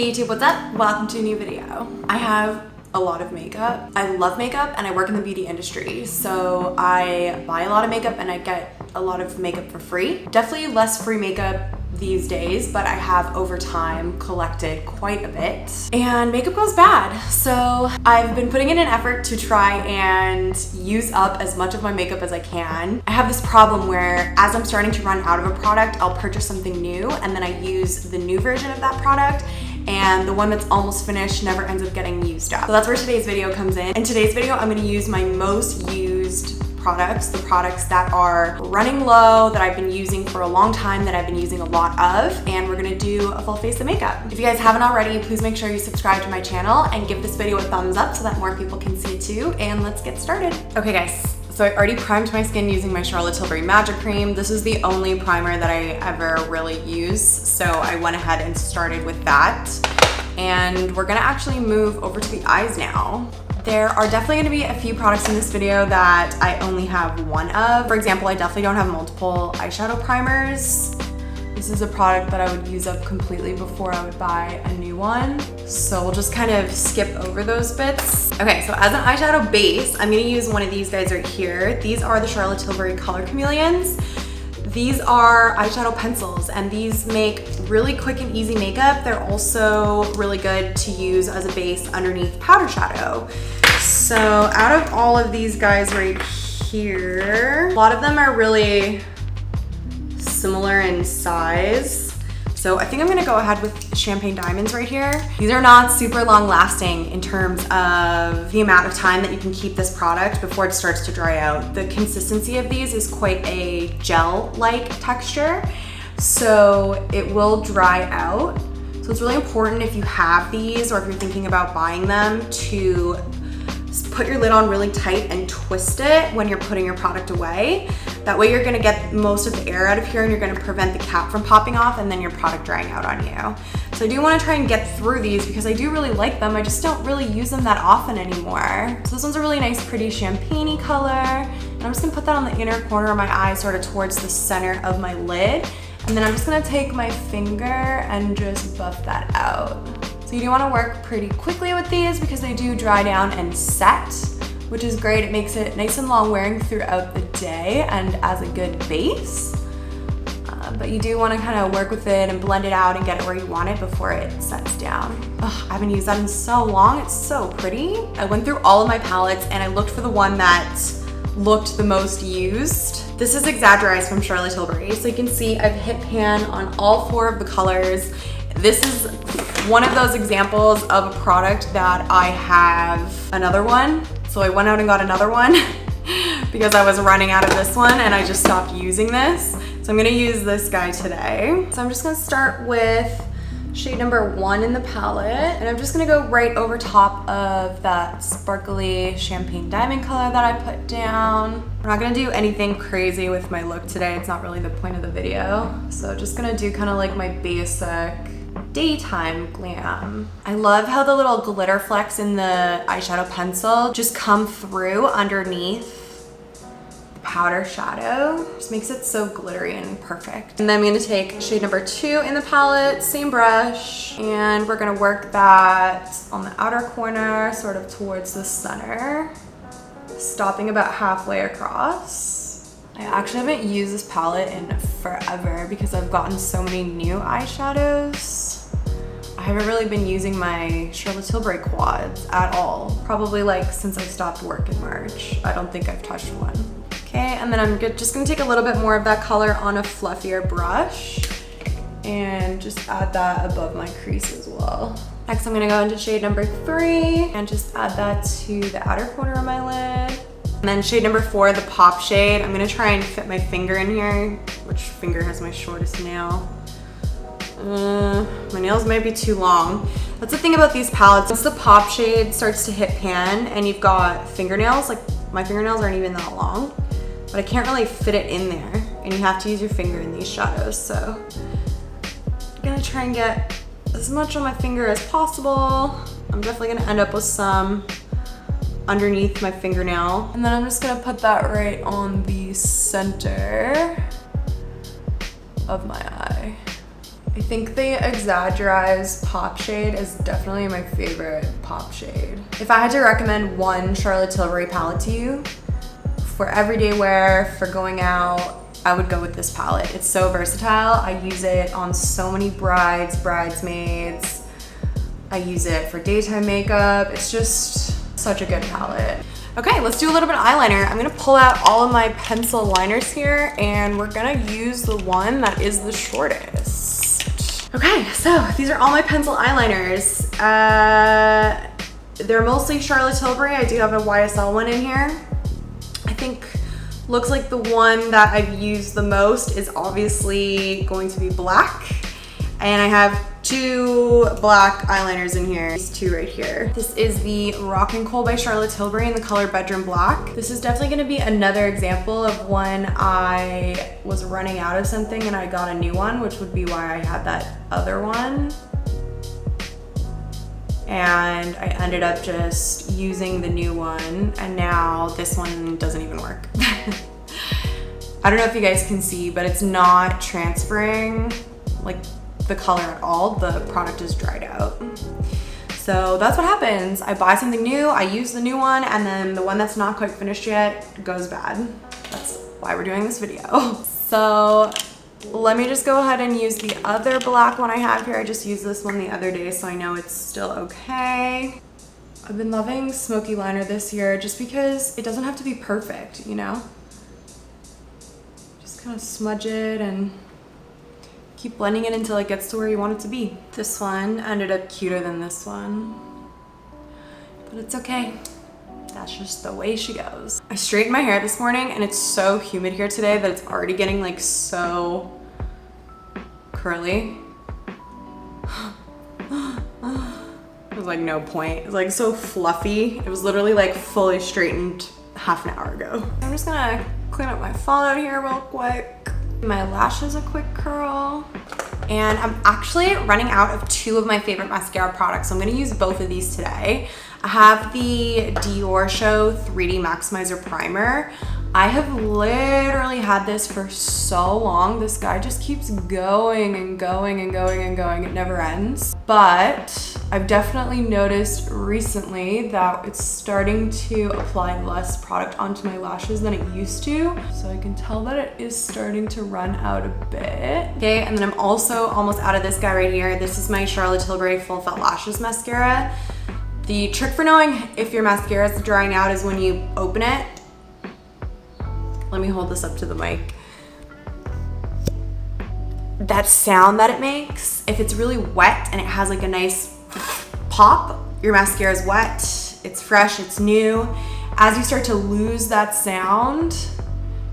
Hey YouTube, what's up? Welcome to a new video. I have a lot of makeup. I love makeup and I work in the beauty industry. So I buy a lot of makeup and I get a lot of makeup for free. Definitely less free makeup these days, but I have over time collected quite a bit. And makeup goes bad. So I've been putting in an effort to try and use up as much of my makeup as I can. I have this problem where as I'm starting to run out of a product, I'll purchase something new and then I use the new version of that product, and the one that's almost finished never ends up getting used up. So that's where today's video comes in. In today's video, I'm gonna use my most used products, the products that are running low, that I've been using for a long time, that I've been using a lot of, and we're gonna do a full face of makeup. If you guys haven't already, please make sure you subscribe to my channel and give this video a thumbs up so that more people can see it too, and let's get started. Okay guys, so I already primed my skin using my Charlotte Tilbury Magic Cream. This is the only primer that I ever really use, so I went ahead and started with that. And we're gonna actually move over to the eyes now. There are definitely gonna be a few products in this video that I only have one of. For example, I definitely don't have multiple eyeshadow primers. This is a product that I would use up completely before I would buy a new one. So we'll just kind of skip over those bits. Okay, so as an eyeshadow base, I'm gonna use one of these guys right here. These are the Charlotte Tilbury Color Chameleons. These are eyeshadow pencils and these make really quick and easy makeup. They're also really good to use as a base underneath powder shadow. So out of all of these guys right here, a lot of them are really similar in size. So I think I'm gonna go ahead with Champagne Diamonds right here. These are not super long lasting in terms of the amount of time that you can keep this product before it starts to dry out. The consistency of these is quite a gel-like texture, so it will dry out. So it's really important if you have these or if you're thinking about buying them to put your lid on really tight and twist it when you're putting your product away. That way you're gonna get most of the air out of here and you're gonna prevent the cap from popping off and then your product drying out on you. So I do wanna try and get through these because I do really like them. I just don't really use them that often anymore. So this one's a really nice, pretty champagne-y color. And I'm just gonna put that on the inner corner of my eye, sort of towards the center of my lid. And then I'm just gonna take my finger and just buff that out. So you do wanna work pretty quickly with these because they do dry down and set, which is great. It makes it nice and long wearing throughout the day and as a good base. But you do wanna kind of work with it and blend it out and get it where you want it before it sets down. Ugh, I haven't used that in so long, it's so pretty. I went through all of my palettes and I looked for the one that looked the most used. This is Exaggerize from Charlotte Tilbury. So you can see I've hit pan on all 4 of the colors. This is one of those examples of a product that I have another one. So I went out and got another one because I was running out of this one and I just stopped using this. So I'm gonna use this guy today. So I'm just gonna start with shade number 1 in the palette, and I'm just gonna go right over top of that sparkly champagne diamond color that I put down. We're not gonna do anything crazy with my look today. It's not really the point of the video. So just gonna do kind of like my basic daytime glam. I love how the little glitter flecks in the eyeshadow pencil just come through underneath the powder shadow. Just makes it so glittery and perfect. And then I'm gonna take shade number 2 in the palette, same brush, and we're gonna work that on the outer corner, sort of towards the center, stopping about halfway across. I actually haven't used this palette in forever because I've gotten so many new eyeshadows. I haven't really been using my Charlotte Tilbury quads at all. Probably like since I stopped work in March. I don't think I've touched one. Okay, and then I'm just gonna take a little bit more of that color on a fluffier brush and just add that above my crease as well. Next, I'm gonna go into shade number 3 and just add that to the outer corner of my lid. And then shade number 4, the pop shade. I'm gonna try and fit my finger in here. Which finger has my shortest nail? My nails might be too long. That's the thing about these palettes. Once the pop shade starts to hit pan and you've got fingernails, like my fingernails aren't even that long, but I can't really fit it in there. And you have to use your finger in these shadows. So I'm gonna try and get as much on my finger as possible. I'm definitely gonna end up with some underneath my fingernail. And then I'm just gonna put that right on the center of my eye. I think the Exaggerize Pop shade is definitely my favorite pop shade. If I had to recommend one Charlotte Tilbury palette to you for everyday wear, for going out, I would go with this palette. It's so versatile. I use it on so many brides, bridesmaids. I use it for daytime makeup. It's just such a good palette. Okay, let's do a little bit of eyeliner. I'm gonna pull out all of my pencil liners here and we're gonna use the one that is the shortest. Okay, so these are all my pencil eyeliners. They're mostly Charlotte Tilbury. I do have a YSL one in here. I think looks like the one that I've used the most is obviously going to be black. And I have two black eyeliners in here, these two right here. This is the Rock and Coal by Charlotte Tilbury in the color Bedroom Black. This is definitely gonna be another example of when I was running out of something and I got a new one, which would be why I had that other one. And I ended up just using the new one, and now this one doesn't even work. I don't know if you guys can see, but it's not transferring like the color at all. The product is dried out. So that's what happens. I buy something new, I use the new one, and then the one that's not quite finished yet goes bad. That's why we're doing this video. So let me just go ahead and use the other black one I have here. I just used this one the other day, so I know it's still okay. I've been loving smoky liner this year just because it doesn't have to be perfect, you know? Just kind of smudge it and keep blending it until it gets to where you want it to be. This one ended up cuter than this one, but it's okay. That's just the way she goes. I straightened my hair this morning and it's so humid here today that it's already getting like so curly. There's like no point. It's like so fluffy. It was literally like fully straightened half an hour ago. I'm just gonna clean up my fallout here real quick. My lashes a quick curl. And I'm actually running out of two of my favorite mascara products, so I'm gonna use both of these today. I have the Dior Show 3D Maximizer Primer. I have literally had this for so long. This guy just keeps going and going and going and going. It never ends. But I've definitely noticed recently that it's starting to apply less product onto my lashes than it used to. So I can tell that it is starting to run out a bit. Okay, and then I'm also almost out of this guy right here. This is my Charlotte Tilbury Full Fat Lashes Mascara. The trick for knowing if your mascara is drying out is when you open it. Let me hold this up to the mic. That sound that it makes, if it's really wet and it has like a nice pop, your mascara is wet, it's fresh, it's new. As you start to lose that sound,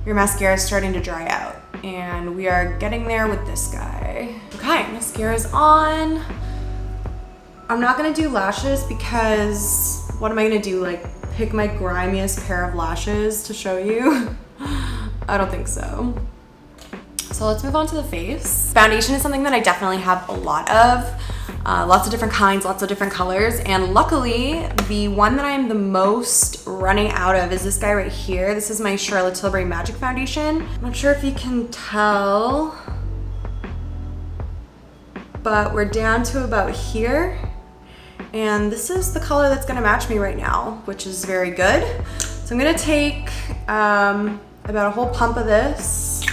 your mascara is starting to dry out. And we are getting there with this guy. Okay, mascara's on. I'm not gonna do lashes because what am I gonna do? Like pick my grimiest pair of lashes to show you? I don't think so. So let's move on to the face. Foundation is something that I definitely have a lot of. Lots of different kinds, lots of different colors. And luckily, the one that I'm the most running out of is this guy right here. This is my Charlotte Tilbury Magic Foundation. I'm not sure if you can tell, but we're down to about here. And this is the color that's gonna match me right now, which is very good. So I'm gonna take about a whole pump of this,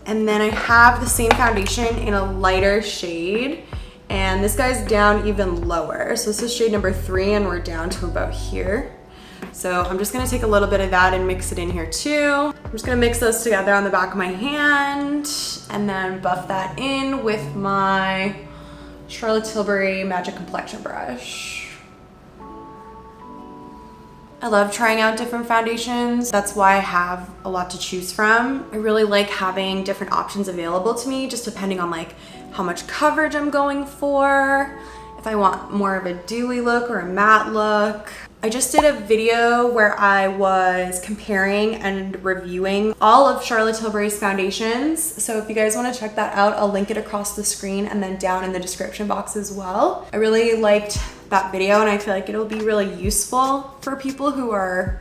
and then I have the same foundation in a lighter shade, and this guy's down even lower. So this is shade number 3, and we're down to about here. So I'm just gonna take a little bit of that and mix it in here too. I'm just gonna mix those together on the back of my hand, and then buff that in with my Charlotte Tilbury Magic Complexion Brush. I love trying out different foundations. That's why I have a lot to choose from. I really like having different options available to me, just depending on like how much coverage I'm going for, if I want more of a dewy look or a matte look. I just did a video where I was comparing and reviewing all of Charlotte Tilbury's foundations. So if you guys want to check that out, I'll link it across the screen and then down in the description box as well. I really liked that video and I feel like it'll be really useful for people who are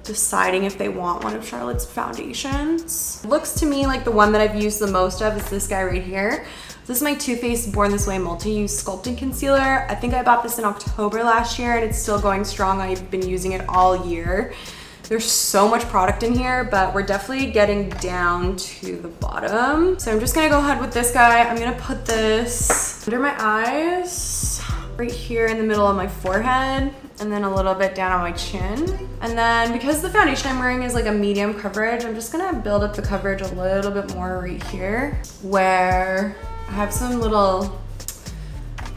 deciding if they want one of Charlotte's foundations. Looks to me like the one that I've used the most of is this guy right here. This is my Too Faced Born This Way Multi-Use Sculpting Concealer. I think I bought this in October last year and it's still going strong. I've been using it all year. There's so much product in here, but we're definitely getting down to the bottom. So I'm just gonna go ahead with this guy. I'm gonna put this under my eyes, right here in the middle of my forehead, and then a little bit down on my chin. And then because the foundation I'm wearing is like a medium coverage, I'm just gonna build up the coverage a little bit more right here, where I have some little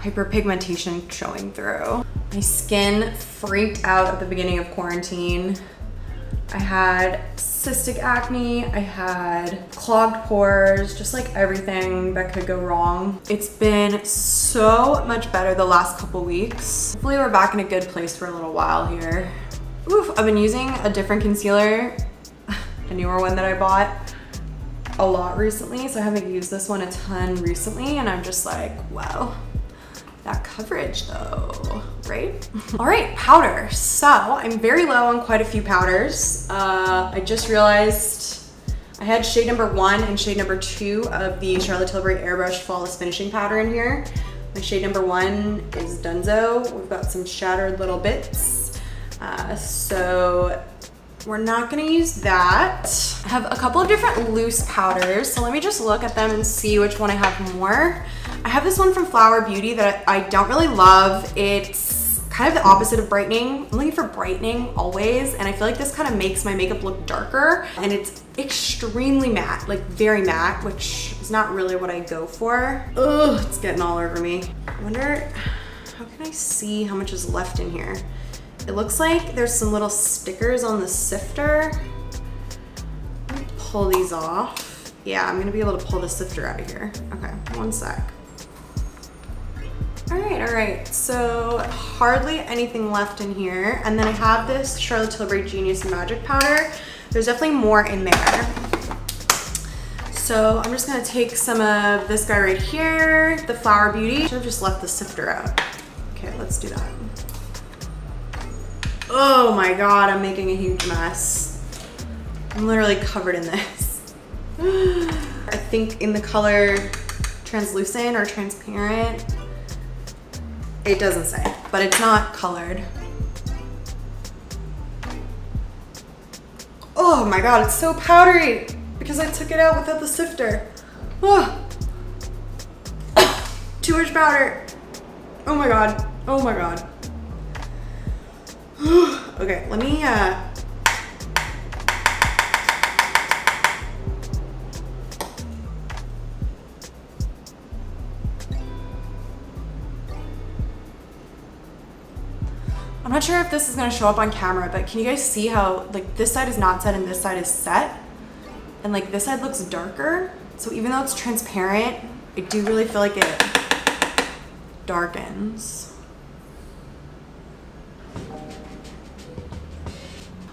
hyperpigmentation showing through. My skin freaked out at the beginning of quarantine. I had cystic acne, I had clogged pores, just like everything that could go wrong. It's been so much better the last couple weeks. Hopefully we're back in a good place for a little while here. Oof, I've been using a different concealer, a newer one that I bought a lot recently, so I haven't used this one a ton recently, and I'm just like, wow. That coverage though, right? All right, powder. So I'm very low on quite a few powders. I just realized I had shade number 1 and shade number 2 of the Charlotte Tilbury Airbrush Flawless Finishing Powder in here. My shade number 1 is Dunzo. We've got some shattered little bits. So we're not gonna use that. I have a couple of different loose powders, so let me just look at them and see which one I have more. I have this one from Flower Beauty that I don't really love. It's kind of the opposite of brightening. I'm looking for brightening always, and I feel like this kind of makes my makeup look darker, and it's extremely matte, like very matte, which is not really what I go for. Ugh, it's getting all over me. I wonder, how can I see how much is left in here? It looks like there's some little stickers on the sifter. Let me pull these off. Yeah, I'm gonna be able to pull the sifter out of here. Okay, one sec. All right, so hardly anything left in here. And then I have this Charlotte Tilbury Genius Magic Powder. There's definitely more in there. So I'm just gonna take some of this guy right here, the Flower Beauty. I should have just left the sifter out. Okay, let's do that. Oh my God, I'm making a huge mess. I'm literally covered in this. I think in the color translucent or transparent, it doesn't say, but it's not colored. Oh my God, it's so powdery because I took it out without the sifter. Oh. Too much powder. Oh my God, oh my God. Okay, let me, I'm not sure if this is gonna show up on camera, but can you guys see how like this side is not set and this side is set? And like this side looks darker. So even though it's transparent, I do really feel like it darkens.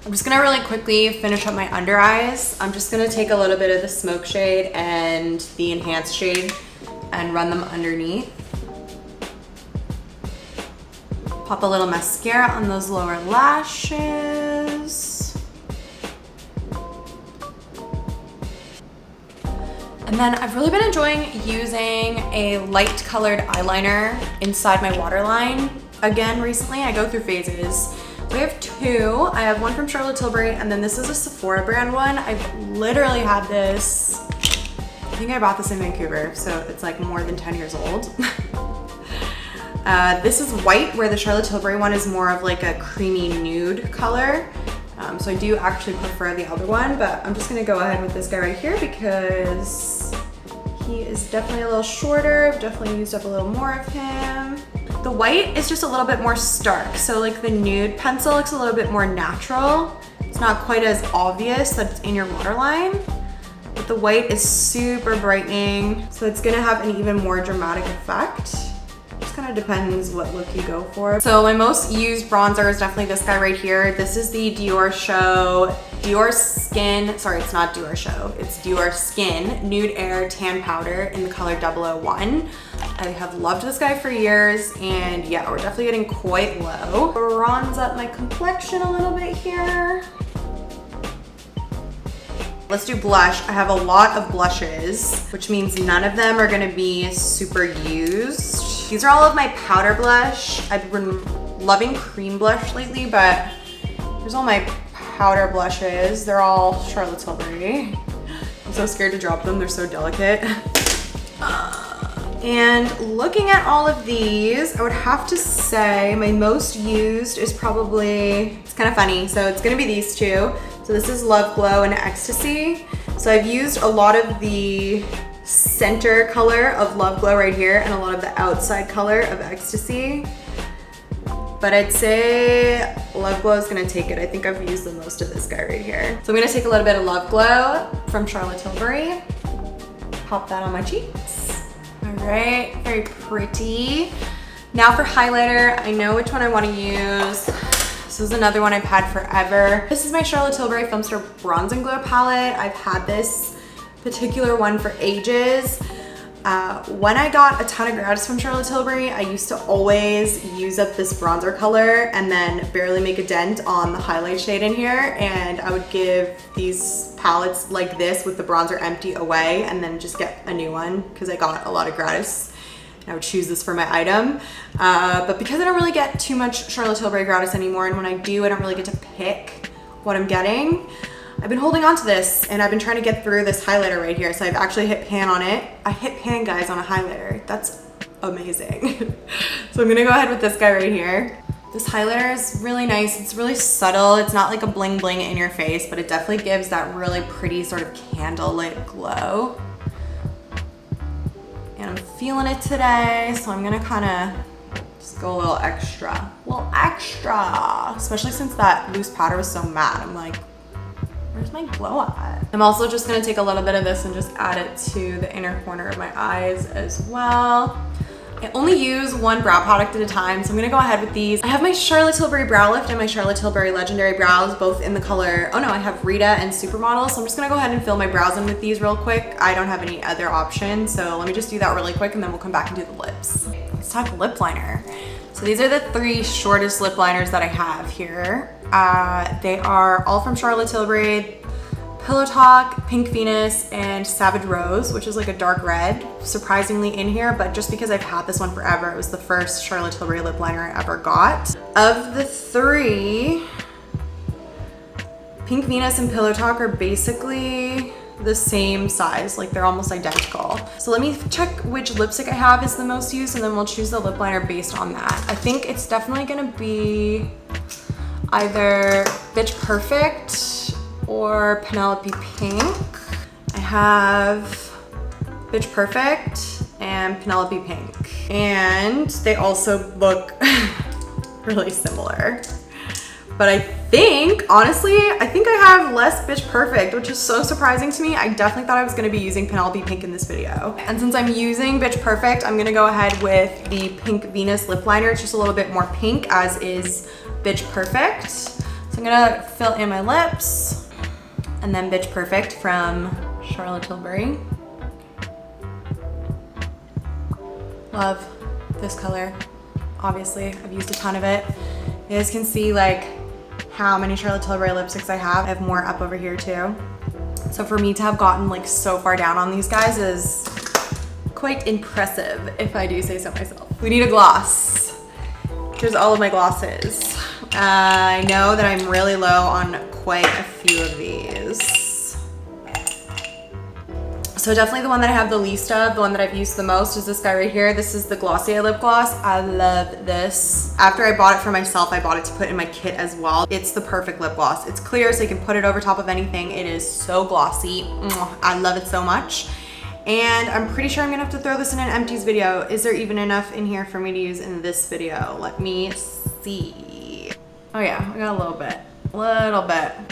I'm just gonna really quickly finish up my under eyes. I'm just gonna take a little bit of the smoke shade and the enhanced shade and run them underneath. Pop a little mascara on those lower lashes. And then I've really been enjoying using a light colored eyeliner inside my waterline. Again, recently I go through phases. So I have two. I have one from Charlotte Tilbury, and then this is a Sephora brand one. I've literally had this, I think I bought this in Vancouver, so it's like more than 10 years old. This is white, where the Charlotte Tilbury one is more of like a creamy nude color. So I do actually prefer the other one, but I'm just gonna go ahead with this guy right here because he is definitely a little shorter. I've definitely used up a little more of him. The white is just a little bit more stark. So like the nude pencil looks a little bit more natural. It's not quite as obvious that it's in your waterline, but the white is super brightening. So it's gonna have an even more dramatic effect. Just kind of depends what look you go for. So my most used bronzer is definitely this guy right here. This is the Dior Show, Dior Skin, sorry, it's not Dior Show, it's Dior Skin Nude Air Tan Powder in the color 001. I have loved this guy for years, and yeah, we're definitely getting quite low. Bronze up my complexion a little bit here. Let's do blush. I have a lot of blushes, which means none of them are gonna be super used. These are all of my powder blush. I've been loving cream blush lately, but here's all my powder blushes. They're all Charlotte Tilbury. I'm so scared to drop them. They're so delicate. And looking at all of these, I would have to say my most used is probably, it's kind of funny. So it's gonna be these two. So this is Love Glow and Ecstasy. So I've used a lot of the center color of Love Glow right here and a lot of the outside color of Ecstasy. But I'd say Love Glow is gonna take it. I think I've used the most of this guy right here. So I'm gonna take a little bit of Love Glow from Charlotte Tilbury, pop that on my cheeks. All right, very pretty. Now for highlighter, I know which one I wanna use. This is another one I've had forever. This is my Charlotte Tilbury Filmster Bronze and Glow palette. I've had this particular one for ages. When I got a ton of grads from Charlotte Tilbury, I used to always use up this bronzer color and then barely make a dent on the highlight shade in here. And I would give these palettes like this with the bronzer empty away and then just get a new one because I got a lot of gratis. I would choose this for my item. But because I don't really get too much Charlotte Tilbury gratis anymore, and when I do, I don't really get to pick what I'm getting, I've been holding on to this and I've been trying to get through this highlighter right here. So I've actually hit pan on it. I hit pan, guys, on a highlighter. That's amazing. So I'm gonna go ahead with this guy right here. This highlighter is really nice. It's really subtle. It's not like a bling bling in your face, but it definitely gives that really pretty sort of candlelit glow. And I'm feeling it today, so I'm gonna kind of just go a little extra. Especially since that loose powder was so matte. I'm like, where's my glow at? I'm also just gonna take a little bit of this and just add it to the inner corner of my eyes as well. I only use one brow product at a time, so I'm gonna go ahead with these. I have my Charlotte Tilbury Brow Lift and my Charlotte Tilbury Legendary Brows, both in the color, oh no, I have Rita and Supermodel, so I'm just gonna go ahead and fill my brows in with these real quick. I don't have any other option, so let me just do that really quick and then we'll come back and do the lips. Let's talk lip liner. So these are the three shortest lip liners that I have here. They are all from Charlotte Tilbury. Pillow Talk, Pink Venus, and Savage Rose, which is like a dark red, surprisingly in here, but just because I've had this one forever, it was the first Charlotte Tilbury lip liner I ever got. Of the three, Pink Venus and Pillow Talk are basically the same size, like they're almost identical. So let me check which lipstick I have is the most used and then we'll choose the lip liner based on that. I think it's definitely gonna be either Bitch Perfect or Penelope Pink. I have Bitch Perfect and Penelope Pink. And they also look really similar. But I think, honestly, I think I have less Bitch Perfect, which is so surprising to me. I definitely thought I was gonna be using Penelope Pink in this video. And since I'm using Bitch Perfect, I'm gonna go ahead with the Pink Venus lip liner. It's just a little bit more pink, as is Bitch Perfect. So I'm gonna fill in my lips. And then Bitch Perfect from Charlotte Tilbury. Love this color. Obviously, I've used a ton of it. You guys can see like how many Charlotte Tilbury lipsticks I have. I have more up over here too. So for me to have gotten like so far down on these guys is quite impressive, if I do say so myself. We need a gloss. Here's all of my glosses. I know that I'm really low on quite a few of these. So definitely the one that I have the least of, the one that I've used the most is this guy right here. This is the Glossier lip gloss. I love this. After I bought it for myself, I bought it to put in my kit as well. It's the perfect lip gloss. It's clear, so you can put it over top of anything. It is so glossy. I love it so much. And I'm pretty sure I'm gonna have to throw this in an empties video. Is there even enough in here for me to use in this video? Let me see. Oh yeah, I got a little bit.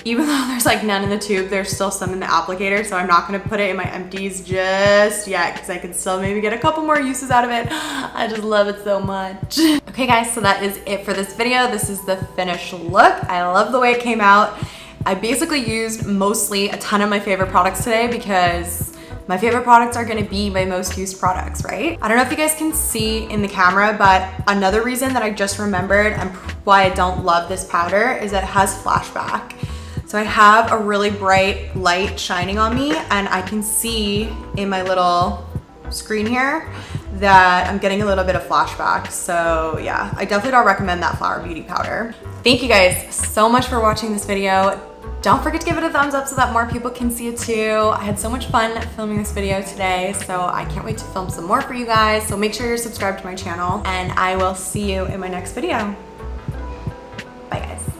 Even though there's like none in the tube, there's still some in the applicator, so I'm not gonna put it in my empties just yet because I can still maybe get a couple more uses out of it. I just love it so much. Okay guys, so that is it for this video. This is the finished look. I love the way it came out. I basically used mostly a ton of my favorite products today because my favorite products are gonna be my most used products, right? I don't know if you guys can see in the camera, but another reason that I just remembered and why I don't love this powder is that it has flashback. So So I have a really bright light shining on me, and I can see in my little screen here that I'm getting a little bit of flashback. So yeah, I definitely don't recommend that Flower Beauty powder. Thank you guys so much for watching this video. Don't forget to give it a thumbs up so that more people can see it too. I had so much fun filming this video today, so I can't wait to film some more for you guys. So make sure you're subscribed to my channel, and I will see you in my next video. Bye guys.